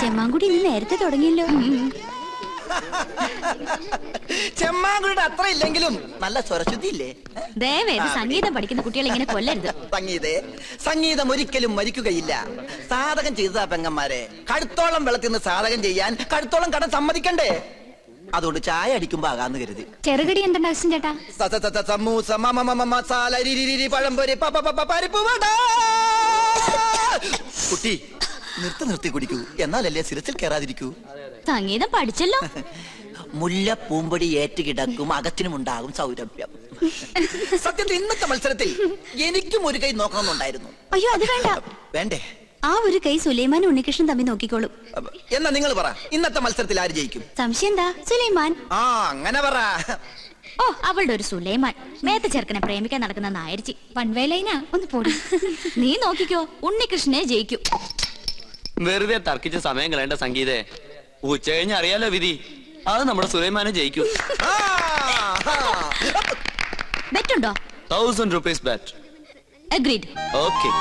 ചെമ്മാങ്കുടി ഇന്ന് നേരത്തെ തുടങ്ങിയല്ലോ. ചെമ്മാങ്കുടിയുടെ അത്ര ഇല്ലെങ്കിലും നല്ല സ്വരശുദ്ധി ഇല്ലേ? ദയവേത് സംഗീതം പഠിക്കുന്ന കുട്ടികൾ ഇങ്ങനെ കൊല്ലരുത്. സംഗീതം ഒരിക്കലും മരിക്കുകയില്ല. സാധകം ചെയ്തതാ പെങ്ങന്മാരെ. കടുത്തോളം വെള്ളത്തിൽ നിന്ന് സാധകം ചെയ്യാൻ കടുത്തോളം കട സമ്മതിക്കണ്ടേ? അതുകൊണ്ട് ചായ അടിക്കുമ്പോ ആകാന്ന് കരുതി. ചെറുകടി എന്തുണ്ട് അച്ഛൻ ചേട്ടാ? സമൂസ മസാല പഴംപൊരി പരിപ്പ് വട. കുട്ടി നിർത്തി കുടിക്കൂ, എന്നാലല്ലേ സിരസിൽ കയറാതിരിക്കൂ. സംഗീതം പഠിച്ചല്ലോ. മുല്ല പൂമ്പൊടി ഏറ്റുകിടക്കും അകത്തിനുമുണ്ടാകും സൗരഭ്യം. സത്യത്തിൽ ഇന്നത്തെ മത്സരത്തിൽ എനിക്കും ഒരു കൈ നോക്കണമെന്നുണ്ടായിരുന്നു. അയ്യോ അത് വേണ്ട. വേണ്ടേ? ആ ഒരു കൈ സുലൈമാൻ ഉണ്ണികൃഷ്ണൻ തമ്മിൽ നോക്കിക്കോളും. എന്നാ നിങ്ങൾ പറ, ഇന്നത്തെ മത്സരത്തിൽ ആര് ജയിക്കും? സംശയം എന്താ? സുലൈമാൻ. അങ്ങനെ പറ. ഓ അവളുടെ ഒരു സുലൈമാൻ മേത്ത ചെറുക്കനെ പ്രേമിക്കാൻ നടക്കുന്ന നായരിച്ചി വൺവേലൈനാ. ഒന്ന് പോടി. നീ നോക്കിക്കോ, ഉണ്ണികൃഷ്ണനെ ജയിക്കും. വെറുതെ തർക്കിച്ച സമയം കളയേണ്ട സംഗീതേ. ഉച്ച കഴിഞ്ഞ് അറിയാലോ വിധി. അത് നമ്മുടെ സുലൈമാനെ ജയിക്കും. ബെറ്റുണ്ടോ? 1000 rupees bet. Agreed. Okay.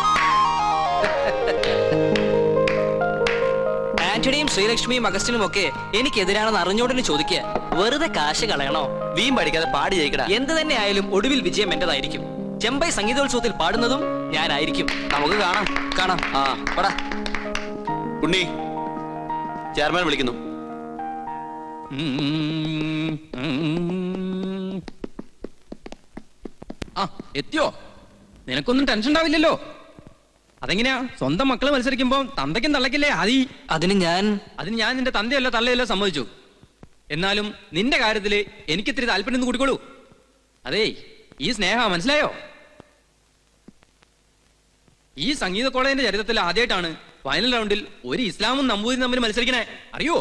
ആന്റണിയും ശ്രീലക്ഷ്മിയും അഗസ്റ്റിനും ഒക്കെ എനിക്കെതിരാണെന്ന് അറിഞ്ഞോടിന് ചോദിക്കുക. വെറുതെ കാശ് കളയണോ? വീം പഠിക്കാതെ പാടി ജയിക്കടാ. എന്ത് തന്നെ ആയാലും ഒടുവിൽ വിജയം എന്റേതായിരിക്കും. ചെമ്പൈ സംഗീതോത്സവത്തിൽ പാടുന്നതും ഞാനായിരിക്കും. നമുക്ക് കാണാം. പടാ ഉണ്ണി, ചെയർമാൻ വിളിക്കുന്നു. എത്തിയോ? നിനക്കൊന്നും ടെൻഷൻ ഉണ്ടാവില്ലല്ലോ. അതെങ്ങനെയാ? സ്വന്തം മക്കള് മത്സരിക്കുമ്പോ തന്തയ്ക്കും തള്ളക്കില്ലേ ആദി? അതിന് ഞാൻ നിന്റെ തന്തയല്ലോ തള്ളയല്ലോ സമ്മതിച്ചു. എന്നാലും നിന്റെ കാര്യത്തില് എനിക്കിത്തിരി താല്പര്യം കൂടിക്കോളൂ. അതേ ഈ സ്നേഹ മനസ്സിലായോ? ഈ സംഗീത കോളേജിന്റെ ചരിത്രത്തിൽ ആദ്യമായിട്ടാണ് ഫൈനൽ റൗണ്ടിൽ ഒരു ഇസ്ലാമും നമ്പൂതിരി തമ്മിൽ മത്സരിക്കണേ. അറിയോ?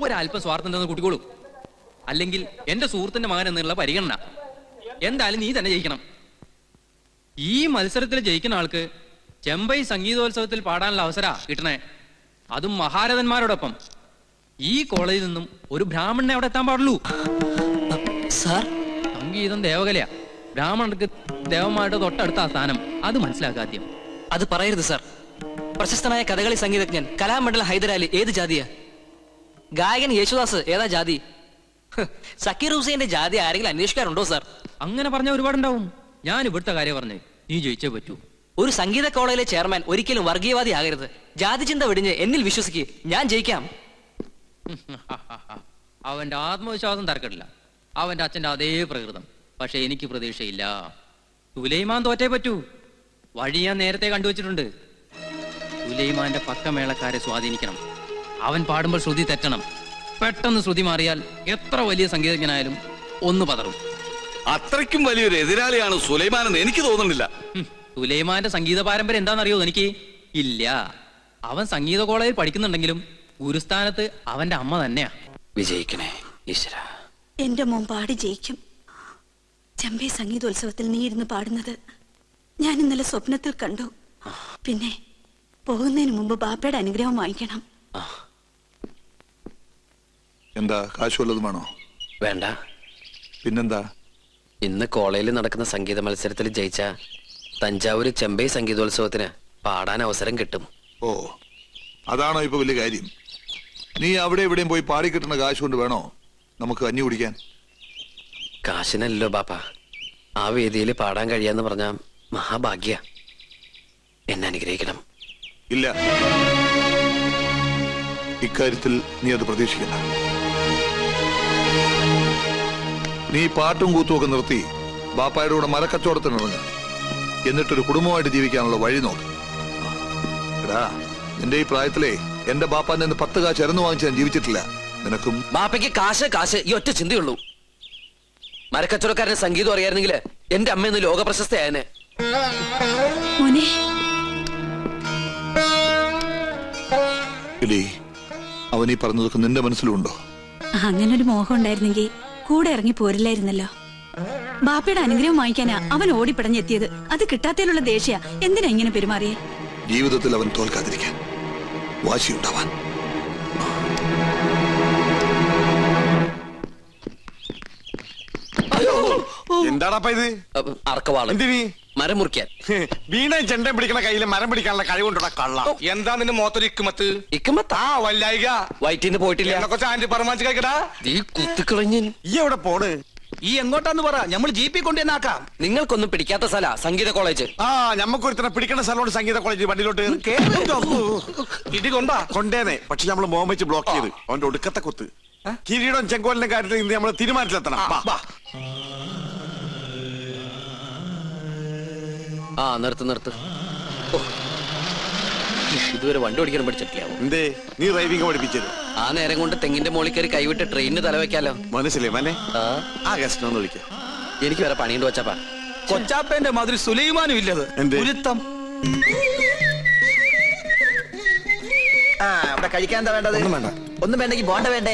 ഒരല്പം സ്വാർത്ഥം തന്ന് കൂട്ടിക്കോളൂ. അല്ലെങ്കിൽ എന്റെ സുഹൃത്തിന്റെ മകൻ എന്നുള്ള പരിഗണന. എന്തായാലും നീ തന്നെ ജയിക്കണം. ഈ മത്സരത്തിൽ ജയിക്കുന്ന ആൾക്ക് ചെമ്പൈ സംഗീതോത്സവത്തിൽ പാടാനുള്ള അവസര കിട്ടണേ. അതും മഹാരഥന്മാരോടൊപ്പം. ഈ കോളേജിൽ നിന്നും ഒരു ബ്രാഹ്മണനെ അവിടെ എത്താൻ പാടുള്ളൂ. സാർ, സംഗീതം ദേവകലയാ. ബ്രാഹ്മണർക്ക് ദേവന്മാരുടെ തൊട്ടടുത്ത സ്ഥാനം. അത് മനസ്സിലാക്കാദ്യം. അത് പറയരുത് സാർ. പ്രശസ്തനായ കഥകളി സംഗീതജ്ഞൻ കലാമണ്ഡലം ഹൈദരാലി ഏത് ജാതിയാ? ഗായകൻ യേശുദാസ് ഏതാ ജാതി? സക്കീർ ഹുസൈന്റെ ജാതി ആരെങ്കിലും അന്വേഷിക്കാറുണ്ടോ സാർ? അങ്ങനെ പറഞ്ഞ ഒരുപാടുണ്ടാവും. ഞാൻ ഇവിടുത്തെ കാര്യം പറഞ്ഞേ, നീ ജയിച്ചേ പറ്റൂ. ഒരു സംഗീത കോളേജിലെ ചെയർമാൻ ഒരിക്കലും വർഗീയവാദി ആകരുത്. ജാതി ചിന്ത വെടിഞ്ഞ് എന്നിൽ വിശ്വസിക്ക്, ഞാൻ ജയിക്കാം. അവന്റെ ആത്മവിശ്വാസം തർക്കമില്ല. അവന്റെ അച്ഛന്റെ അതേ പ്രകൃതം. പക്ഷെ എനിക്ക് പ്രതീക്ഷയില്ല. സുലൈമാൻ തോറ്റേ പറ്റൂ. വഴി ഞാൻ നേരത്തെ കണ്ടുവച്ചിട്ടുണ്ട്. സുലൈമാന്റെ പക്കമേളക്കാരെ സ്വാധീനിക്കണം. അവൻ പാടുമ്പോൾ ശ്രുതി തെറ്റണം. പെട്ടെന്ന് ശ്രുതി മാറിയാൽ എത്ര വലിയ സംഗീതജ്ഞനായാലും ഒന്ന് പതറും. അത്രയ്ക്കും വലിയൊരു എതിരാളിയാണ് സുലൈമാൻ എന്ന് എനിക്ക് തോന്നുന്നില്ല. സുലൈമാന്റെ സംഗീത പാരമ്പര്യം എന്താണെന്നറിയോ എനിക്ക്? ഇല്ല. അവൻ സംഗീത കോളേജിൽ പഠിക്കുന്നുണ്ടെങ്കിലും ഗുരുസ്ഥാനത്ത് അവന്റെ അമ്മ തന്നെയാ. വിജയിക്കണേ ഈശ്വര. എന്റെ മോൻ പാടി ജയിക്കും. ചെമ്പൈ സംഗീതോത്സവത്തിൽ നീ ഇരുന്ന് പാടുന്നത് ഞാൻ ഇന്നലെ സ്വപ്നത്തിൽ കണ്ടു. പിന്നെ പോകുന്നതിന് മുമ്പ് ബാപ്പയുടെ അനുഗ്രഹം വാങ്ങിക്കണം. എന്താ കാശ് വല്ലതും വേണോ? വേണ്ട. പിന്നെന്താ? ഇന്ന് കോളേജിൽ നടക്കുന്ന സംഗീത മത്സരത്തിൽ ജയിച്ച തഞ്ചാവൂര് ചെമ്പൈ സംഗീതോത്സവത്തിന് പാടാൻ അവസരം കിട്ടും. ഓ, അതാണോ ഇപ്പൊ വലിയ കാര്യം? നീ അവിടെ എവിടെയും പോയി പാടി കിട്ടുന്ന കാശ് കൊണ്ട് വേണോ നമുക്ക് കഞ്ഞി കുടിക്കാൻ? കാശിനല്ലോ ബാപ്പ. ആ വേദിയിൽ പാടാൻ കഴിയാന്ന് പറഞ്ഞ മഹാഭാഗ്യ. എന്നെ അനുഗ്രഹിക്കണം. ഇല്ല, ഇക്കാര്യത്തിൽ നീ അത് പ്രതീക്ഷിക്കണ്ട. നീ പാട്ടും കൂത്തും ഒക്കെ നിർത്തി ബാപ്പായുടെ കൂടെ മരക്കച്ചവടത്തിനിറങ്ങുക. എന്നിട്ടൊരു കുടുംബമായിട്ട് ജീവിക്കാനുള്ള വഴി നോക്ക്. എടാ, നിന്റെ ഈ പ്രായത്തിലെ എന്റെ ബാപ്പാന്റെ 10 കാശ് ഇറന്നു വാങ്ങിച്ച് ഞാൻ ജീവിച്ചിട്ടില്ല. നിനക്കും ബാപ്പയ്ക്ക് കാശ് ഈ ഒറ്റ ചിന്തയുള്ളൂ. മരക്കച്ചവടക്കാരന്റെ സംഗീതം അറിയായിരുന്നെങ്കിൽ എന്റെ അമ്മയെന്ന് ലോക പ്രശസ്തയായനെ. അവൻ ഈ പറഞ്ഞതൊക്കെ നിന്റെ മനസ്സിലുണ്ടോ? അങ്ങനൊരു മോഹം ഉണ്ടായിരുന്നെങ്കിൽ കൂടെ ഇറങ്ങി പോരില്ലായിരുന്നല്ലോ. ബാപ്പയുടെ അനുഗ്രഹം വാങ്ങിക്കാനാ അവൻ ഓടിപ്പടഞ്ഞെത്തിയത്. അത് കിട്ടാത്തതിലുള്ള ദേഷ്യ എന്തിനാ ഇങ്ങനെ പെരുമാറിയേ? ജീവിതത്തിൽ അവൻ തോൽക്കാതിരിക്കാൻ വാശിയുണ്ടാവാൻ. എന്താടാ ഇത്? അറക്കവാള് മരം മുറിക്കാൻ. വീണയും ചെണ്ടയും പിടിക്കണ കയ്യിൽ മരം പിടിക്കാനുള്ള കഴിവുണ്ടോ കള്ള? എന്താ നിന്റെ മോത്തൊരു ഇക്കുമത്ത്? ഇക്കുമത്താ വല്ലായിക വയറ്റിന്ന് പോയിട്ടില്ല. കൊച്ചു ആന്റി പറമാച്ച് കഴിക്കടാ. നീ കുത്തിക്കളഞ്ഞ് ഈ എവിടെ പോണ്? ഈ എങ്ങോട്ടാന്ന് പറ, നമ്മൾ ജീപ്പിൽ കൊണ്ടുവന്നാക്കാം. നിങ്ങൾക്കൊന്നും പിടിക്കാത്ത സ്ഥല സംഗീത കോളേജ്. ആ ഞമ്മക്കൊരുത്തനെ പിടിക്കണ സ്ഥലമാണ് സംഗീത കോളേജ്. വണ്ടിയിലോട്ട് ഇടി കൊണ്ടാ കൊണ്ടേനെ. പക്ഷെ നമ്മള് മോഹം വെച്ച് ബ്ലോക്ക് ചെയ്ത് അവന്റെ ഒടുക്കത്തെ കുത്ത്. കിരീടം ചെങ്കോലിന്റെ കാര്യത്തിൽ ഇന്ന് നമ്മള് തീരുമാനത്തിലെത്തണം. ആ നിർത്ത്. ഇതുവരെ വണ്ടി ഓടിക്കാൻ പഠിച്ചിട്ടില്ല. എന്തേ നീ ഡ്രൈവിംഗ് പഠിപ്പിച്ചത്? ആ നേരം കൊണ്ട് തെങ്ങിന്റെ മോളിൽ കയറി കൈവിട്ട് ട്രെയിനിന് തലവെക്കാലോ. മനസ്സിലേ മനെ? ആ ഗസ്റ്റ് ഒന്ന് വിളിക്കാം. എനിക്ക് വേറെ പണിയുണ്ട് കൊച്ചാപ്പാ. കൊച്ചാപ്പന്റെ മാതിരി സുലൈമാനും ഇല്ലത്. ഗുരുത്തം. ആ ഇവിടെ കഴിക്കാൻ എന്താ വേണ്ടത്? ഒന്നും വേണ്ടെങ്കിൽ ബോണ്ട വേണ്ടേ?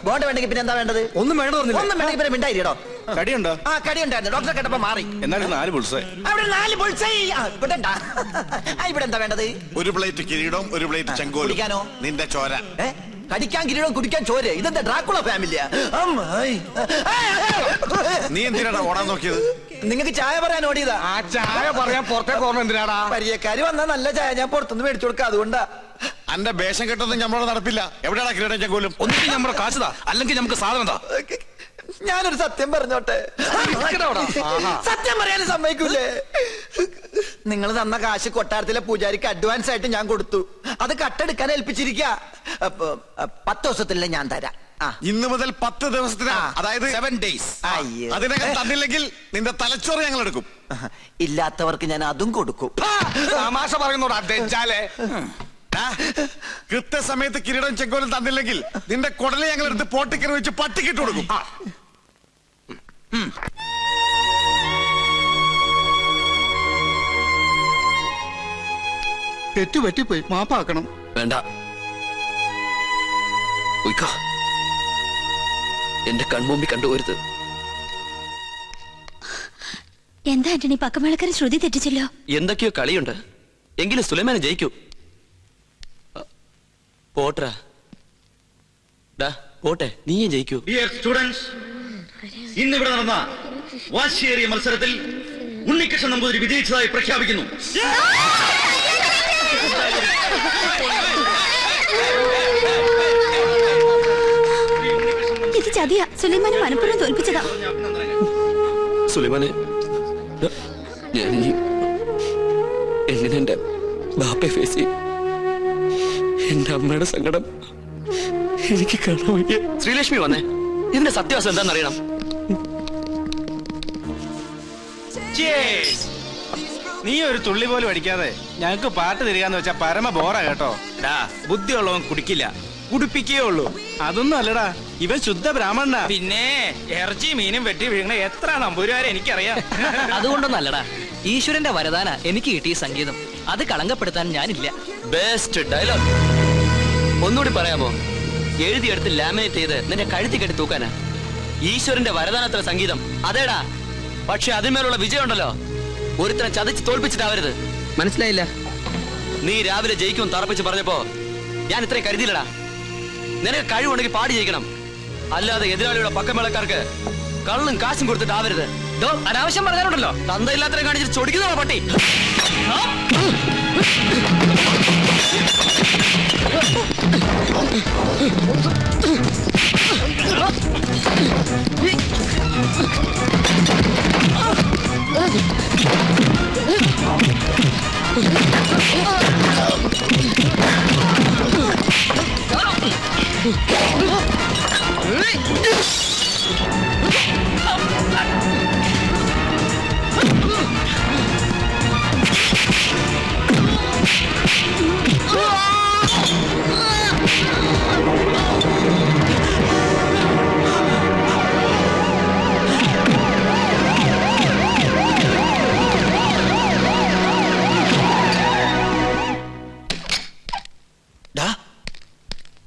ബോണ്ട വേണ്ടെങ്കിൽ പിന്നെ എന്താ വേണ്ടത്? ഒന്നും വേണ്ടെങ്കിൽ പിന്നെ മിണ്ടായിട്ടോ. കടിയുണ്ടോ? ആ കടിയുണ്ടായിരുന്നു. ഡോക്ടറെ കേട്ടപ്പോ മാറി. എന്നാലും 4 ബുൾസൈ. അവിടെ 4 ബുൾസൈ. ഇവിടെ എന്താ വേണ്ടത്? ഒരു പ്ലേറ്റ് കിരീടം, ഒരു പ്ലേറ്റ് ചെങ്കോൽ. കുടിക്കാനോ? നിന്റെ ചോര. കടിക്കാൻ കിരീടം, കുടിക്കാൻ ചോര. ഇതെന്താ ഡ്രാക്കുള ഫാമിലിയാ? നീ എന്തിനാടാ ഓടാൻ നോക്കിയത്? നിങ്ങൾക്ക് ചായ പറയാൻ ഓടിയതാ. ആ ചായ പറയാൻ പുറത്തേക്ക് ഓർമ്മ എന്തിനാടാ? പരിചയക്കാര് വന്നാ നല്ല ചായ ഞാൻ പുറത്തുനിന്ന് മേടിച്ചു കൊടുക്കാം, അതുകൊണ്ടാ. അന്റെ വേഷം കെട്ടൊന്നും നമ്മളോട് നടപ്പില്ല. എവിടെയാണ് കിരീടം ചെങ്കോലും? ഒന്നിനും നമ്മുടെ കാശുതാ, അല്ലെങ്കിൽ നമുക്ക് സാധനം താ. ഞാനൊരു സത്യം പറഞ്ഞോട്ടെ? സത്യം പറയാനും സമ്മതിക്കൂലേ? നിങ്ങൾ തന്ന കാശ് കൊട്ടാരത്തിലെ പൂജാരിക്ക് അഡ്വാൻസ് ആയിട്ട് ഞാൻ കൊടുത്തു. അത് കട്ടെടുക്കാൻ ഏൽപ്പിച്ചിരിക്ക. 10 ദിവസത്തിലെ ഞാൻ തരാം. ഇന്ന് മുതൽ 10 ദിവസത്തിന്, അതായത് 7 days. അതിനകം തന്നില്ലെങ്കിൽ നിന്റെ തലച്ചോറ് ഞങ്ങൾ എടുക്കും. ഇല്ലാത്തവർക്ക് ഞാൻ അതും കൊടുക്കും. തമാശ പറയുന്നോടാ തെച്ചാലേ. കൃത്യസമയത്ത് കിരീടം ചെങ്കോലും തന്നില്ലെങ്കിൽ നിന്റെ കുടലെ ഞങ്ങൾ എടുത്ത് പോട്ടിക്കറി വെച്ച് പട്ടിക്കിട്ട് കൊടുക്കും. തെറ്റുപറ്റിപ്പോയി, മാപ്പാക്കണം. വേണ്ട, എന്റെ കൺമുമ്പിൽ കണ്ടുപോരുത്. എന്താ ആന്റണി, പക്കമേളക്കാരൻ ശ്രുതി തെറ്റിച്ചല്ലോ. എന്തൊക്കെയോ കളിയുണ്ട്. എങ്കിലും സുലൈമാനെ ജയിക്കൂ. പോട്ടെ, പോട്ടെ, നീയെ ജയിക്കൂ. ഡിയർ സ്റ്റുഡൻസ്, ഇന്നിവിടെ നടന്ന വാശിയേറിയ മത്സരത്തിൽ ഉണ്ണികൃഷ്ണൻ നമ്പൂതിരി വിജയിച്ചതായി പ്രഖ്യാപിക്കുന്നു. ഇത് ചതിയാ. സുലൈമാനെ മനഃപൂർവ്വം തോൽപ്പിച്ചതാ. സുലൈമാനെ, ഞാൻ എങ്ങനെ എന്റെ ബാപ്പയെ ഫേസ് ചെയ്യും? എന്റെ അമ്മയുടെ സങ്കടം എനിക്ക് കാണാൻ വയ്യ. ശ്രീലക്ഷ്മി വന്നേ, ഇതിന്റെ സത്യാവസ്ഥ എന്താണെന്നറിയണം. നീ ഒരു തുള്ളി പോലും അടിക്കാതെ ഞങ്ങൾക്ക് പാട്ട് തരികയെന്ന് വെച്ചാ പരമ ബോറാ കേട്ടോ. ബുദ്ധിയുള്ളവൻ കുടിക്കില്ല, കുടിപ്പിക്കേ ഉള്ളൂ. അതൊന്നും അല്ലടാ, ഇവൻ ശുദ്ധ ബ്രാഹ്മണനാ. പിന്നെ ഇറച്ചി മീനും വെട്ടി വീഴണ എത്ര നമ്പൂരാരെ എനിക്കറിയാം. അതുകൊണ്ടൊന്നും അല്ലടാ, ഈശ്വരന്റെ വരദാന എനിക്ക് കിട്ടിയ സംഗീതം. അത് കളങ്കപ്പെടുത്താൻ ഞാനില്ല. Best dialogue. ഒന്നുകൂടി പറയാമോ? എഴുതിയെടുത്ത് ലാമിനേറ്റ് ചെയ്ത് നിന്റെ കഴുത്തി കെട്ടി തൂക്കാനാ. ഈശ്വരന്റെ വരദാനത്ര സംഗീതം അതേടാ. പക്ഷെ അതിന്മേലുള്ള വിജയം ഉണ്ടല്ലോ, ഒരുത്തനെ ചതച്ച് തോൽപ്പിച്ചിട്ടാവരുത്. മനസ്സിലായില്ല? നീ രാവിലെ ജയിക്കും തറപ്പിച്ച് പറഞ്ഞപ്പോ ഞാൻ ഇത്രയും കരുതിയില്ലടാ. നിനക്ക് കഴിവുണ്ടെങ്കിൽ പാടി ജയിക്കണം, അല്ലാതെ എതിരാളിയുടെ പക്കമേളക്കാർക്ക് കള്ളും കാശും കൊടുത്തിട്ടാവരുത്. അനാവശ്യം പറഞ്ഞാലുണ്ടല്ലോ, തന്തയില്ലാത്തരെ കാണിച്ചിട്ട് ചൊടിക്കുന്നോ പട്ടി.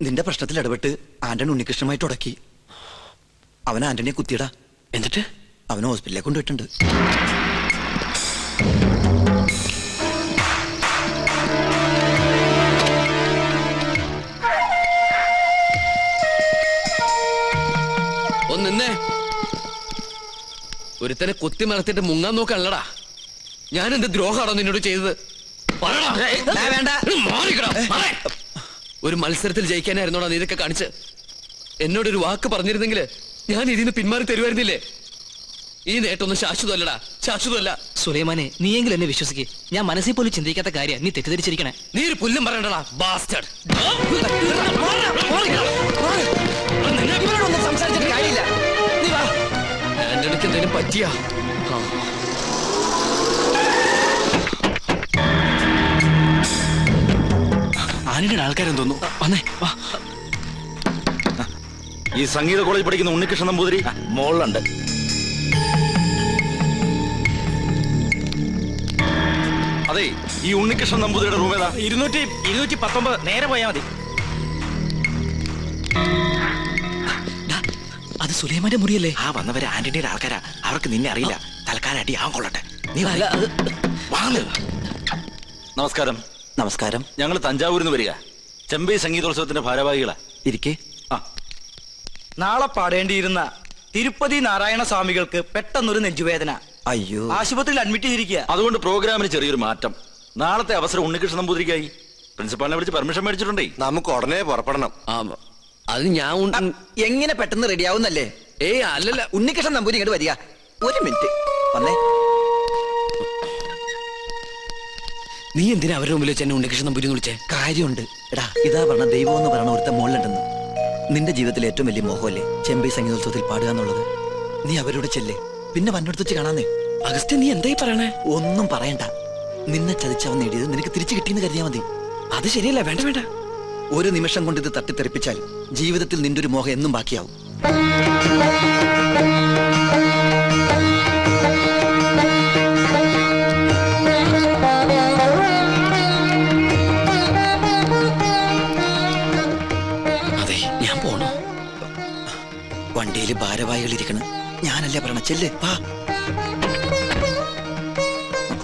നിന്റെ പ്രശ്നത്തിൽ ഇടപെട്ട് ആന്റണി ഉണ്ണികൃഷ്ണനുമായിട്ട് ഉടക്കി. അവൻ ആന്റണിയെ കുത്തിയടാ. എന്നിട്ട് അവനെ ഹോസ്പിറ്റലിലേക്ക് കൊണ്ടുപോയിട്ടുണ്ട്. ഒന്നിന്നേ, ഒരുത്തനെ കുത്തി മറത്തിട്ട് മുങ്ങാൻ നോക്കല്ലടാ. ഞാൻ എന്ത് ദ്രോഹാണോ നിന്നോട് ചെയ്തത്? വേണ്ട. ഒരു മത്സരത്തിൽ ജയിക്കാനായിരുന്നോടാ നീ ഇതൊക്കെ കാണിച്ച്? എന്നോടൊരു വാക്ക് പറഞ്ഞിരുന്നെങ്കിൽ ഞാൻ ഇതിന് പിന്മാറി തരുമായിരുന്നില്ലേ? ഈ നേട്ടൊന്നും ശാശ്വതമല്ലടാ, ശാശ്വതമല്ല. സുലൈമാനെ, നീയെങ്കിലും എന്നെ വിശ്വസിക്കേ. ഞാൻ മനസ്സിൽ പോലും ചിന്തിക്കാത്ത കാര്യം നീ തെറ്റിദ്ധരിച്ചിരിക്കണേ. നീ ഒരു പുല്ലും പറയണ്ടടാ ബാസ്റ്റർഡ്. ഇവരോടൊന്നും സംസാരിച്ചിട്ട് കാര്യമില്ല. നീ വാ. എന്റെ അടുക്ക് എന്തെങ്കിലും പറ്റിയാ? ആന്റണിയുടെ ആൾക്കാരെന്ന് തോന്നുന്നു. വന്നേ വാ. ഈ സംഗീത കോളേജ് പഠിക്കുന്ന ഉണ്ണികൃഷ്ണൻ നമ്പൂതിരി മോളിലുണ്ട്. അതെ, ഈ ഉണ്ണികൃഷ്ണൻ നമ്പൂതിരിയുടെ റൂം ഏതാ? 219. നേരെ പോയാ മതി. അത് സുലൈമാന്റെ മുറിയല്ലേ? ആ വന്നവര് ആന്റണിയുടെ ആൾക്കാരാ. അവർക്ക് നിന്നെ അറിയില്ല. തൽക്കാലം അടി ആവാൻ കൊള്ളട്ടെ. നീ നമസ്കാരം. നമസ്കാരം. ഞങ്ങൾ തഞ്ചാവൂരിൽ നിന്ന് വരിക. ചെമ്പൈ സംഗീതോത്സവത്തിന്റെ ഭാരവാഹികളാ. ഇരിക്കേ. നാളെ പാടേണ്ടിയിരുന്ന തിരുപ്പതി നാരായണ സ്വാമികൾക്ക് പെട്ടെന്നൊരു നെഞ്ചുവേദന. അയ്യോ. ആശുപത്രിയിൽ അഡ്മിറ്റ് ചെയ്തിരിക്കുക. അതുകൊണ്ട് പ്രോഗ്രാമിന് ചെറിയൊരു മാറ്റം. നാളത്തെ അവസരം ഉണ്ണികൃഷ്ണൻ നമ്പൂതിരിക്കായി. പ്രിൻസിപ്പാളിനെ വിളിച്ച് പെർമിഷൻ മേടിച്ചിട്ടുണ്ടേ. നമുക്ക് ഉടനെ പുറപ്പെടണം. അത് ഞാൻ എങ്ങനെ പെട്ടെന്ന് റെഡിയാവുന്നല്ലേ? അല്ലല്ല. ഉണ്ണികൃഷ്ണൻ നമ്പൂരി ഇങ്ങോട്ട് വരിക. ഒരു മിനിറ്റ് വന്നേ. നീ എന്തിനാ അവരുടെ മുമ്പിൽ വെച്ച് എന്നെ ഉണ്ണികൃഷ്ണൻ നമ്പൂരി എന്ന് വിളിച്ചേ? കാര്യമുണ്ട്. എടാ, ഇതാ പറഞ്ഞ ദൈവം എന്ന് പറഞ്ഞ ഒരുത്ത മുകളിലുണ്ടെന്ന്. നിന്റെ ജീവിതത്തിലെ ഏറ്റവും വലിയ മോഹമല്ലേ ചെമ്പൈ സംഗീതോത്സവത്തിൽ പാടുക എന്നുള്ളത്? നീ അവരോട് ചെല്ലേ. പിന്നെ വന്നെടുത്ത് വെച്ച് കാണാന്നേ. അഗസ്ത്യ, നീ എന്തായി പറയണേ? ഒന്നും പറയണ്ട. നിന്നെ ചതിച്ചവൻ നേടിയത് നിനക്ക് തിരിച്ചു കിട്ടിയെന്ന് കരുതിയാ മതി. അത് ശരിയല്ല. വേണ്ട വേണ്ട. ഒരു നിമിഷം കൊണ്ട് ഇത് തട്ടിത്തെറിപ്പിച്ചാൽ ജീവിതത്തിൽ നിന്റെ ഒരു മോഹം എന്നും ബാക്കിയാവും. അതെ, ഞാൻ പോണോ? വണ്ടിയിൽ ഭാരവാഹികൾ ഇരിക്കണം. ഞാനല്ലേ പറയണ. ചെല്ല് വാ.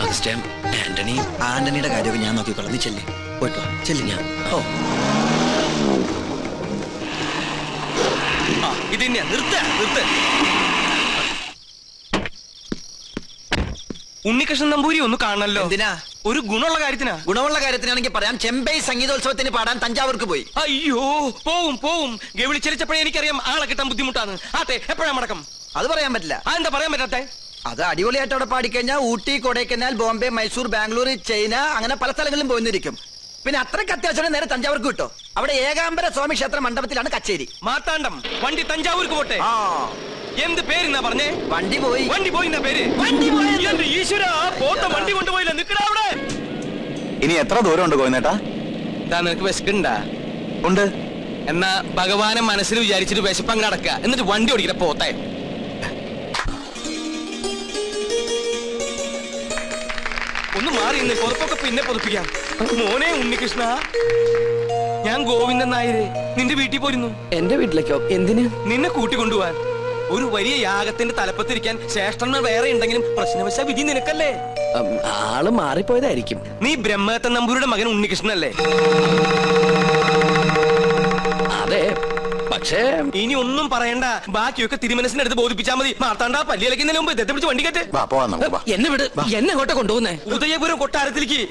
അഗസ്ത്യ, ആന്റണിയുടെ കാര്യമൊക്കെ ഞാൻ നോക്കിക്കോളാം. നീ ചെല്ലേ. പോയിട്ട് വാ. ചെല്ല്. ഞാൻ ഇത് തന്നെയാ. നിർത്ത്. ഉണ്ണികൃഷ്ണൻ നമ്പൂരി ഒന്ന് കാണണല്ലോ. എന്തിനാ? ഒരു ഗുണമുള്ള കാര്യത്തിനാ. ഗുണമുള്ള കാര്യത്തിനാണെങ്കിൽ പറയാം. ചെമ്പൈ സംഗീതോത്സവത്തിന് പാടാൻ തഞ്ചാവൂർക്ക് പോയി. അയ്യോ, പോവും. ഗവിളി ചലിച്ചപ്പോഴേ എനിക്കറിയാം ആളെ കിട്ടാൻ ബുദ്ധിമുട്ടാണ്. ആട്ടെ, എപ്പോഴാ മടക്കം? അത് പറയാൻ പറ്റില്ല. എന്താ പറയാൻ പറ്റാത്തെ? അത് അടിപൊളിയായിട്ട് അവിടെ പാടിക്കഴിഞ്ഞാൽ ഊട്ടി, കൊടൈക്കനാൽ, ബോംബെ, മൈസൂർ, ബാംഗ്ലൂർ, ചൈന, അങ്ങനെ പല സ്ഥലങ്ങളിലും പോയിരിക്കും. പിന്നെ അത്രയ്ക്ക് അത്യാവശ്യം നേരെ തഞ്ചാവൂർക്ക് കിട്ടോ. അവിടെ ഏകാംബര സ്വാമി ക്ഷേത്ര മണ്ഡപത്തിലാണ് കച്ചേരി. മാർത്താണ്ഡം. വണ്ടി തഞ്ചാവൂർക്ക് പോട്ടെ. എന്ത് പേരെന്നാ പറഞ്ഞേ? വണ്ടി പോയി എന്നാ പേര്? എന്റെ ഈശ്വര, പോത്ത വണ്ടി കൊണ്ടുപോയില്ല. നിക്കടാ അവിടെ. ഇനി എത്ര ദൂരം ഉണ്ട് കോയിനേട്ടാ? എന്താ, നിനക്ക് വിശക്കുണ്ടാ? ഉണ്ട്. എന്നാ ഭഗവാനെ മനസ്സിൽ വിചാരിച്ചിട്ട് വിശപ്പങ്ങ് നടക്കുക. എന്നിട്ട് വണ്ടി ഓടിക്കണ പോത്തെ. ഒന്ന് മാറി നിന്ന് പുറത്തൊക്കെ പിന്നെ പുറപ്പിക്കാം. മോനെ ഉണ്ണികൃഷ്ണ, ഞാൻ ഗോവിന്ദൻ നായര് നിന്റെ വീട്ടിൽ പോയിരുന്നു. എന്റെ വീട്ടിലേക്കോ? എന്തിന്? നിന്നെ കൂട്ടിക്കൊണ്ടുപോവാൻ. ഒരു വലിയ യാഗത്തിന്റെ തലപ്പത്തിരിക്കാൻ ശ്രേഷ്ഠന്മാർ വേറെ ഉണ്ടെങ്കിലും പ്രശ്നവശ വിധി നിനക്കല്ലേ. ആള് മാറിപ്പോയതായിരിക്കും. നീ ബ്രഹ്മദത്തൻ നമ്പൂരിയുടെ മകൻ ഉണ്ണികൃഷ്ണനല്ലേ? അതെ, പക്ഷേ ഇനി ഒന്നും പറയണ്ട. ബാക്കിയൊക്കെ തിരുമനസിനടുത്ത് ബോധിപ്പിച്ചാൽ മതി. മാർത്താണ്ട പല്ലിയിലക്കുന്നതിന് മുമ്പ് ഇതെത്തെ പിടിച്ച് വണ്ടി കെട്ട്. എന്നെ വിട്. എന്നെ അങ്ങോട്ട് കൊണ്ടുപോകുന്നേ? ഉദയപുരം കൊട്ടാരത്തിലേക്ക്.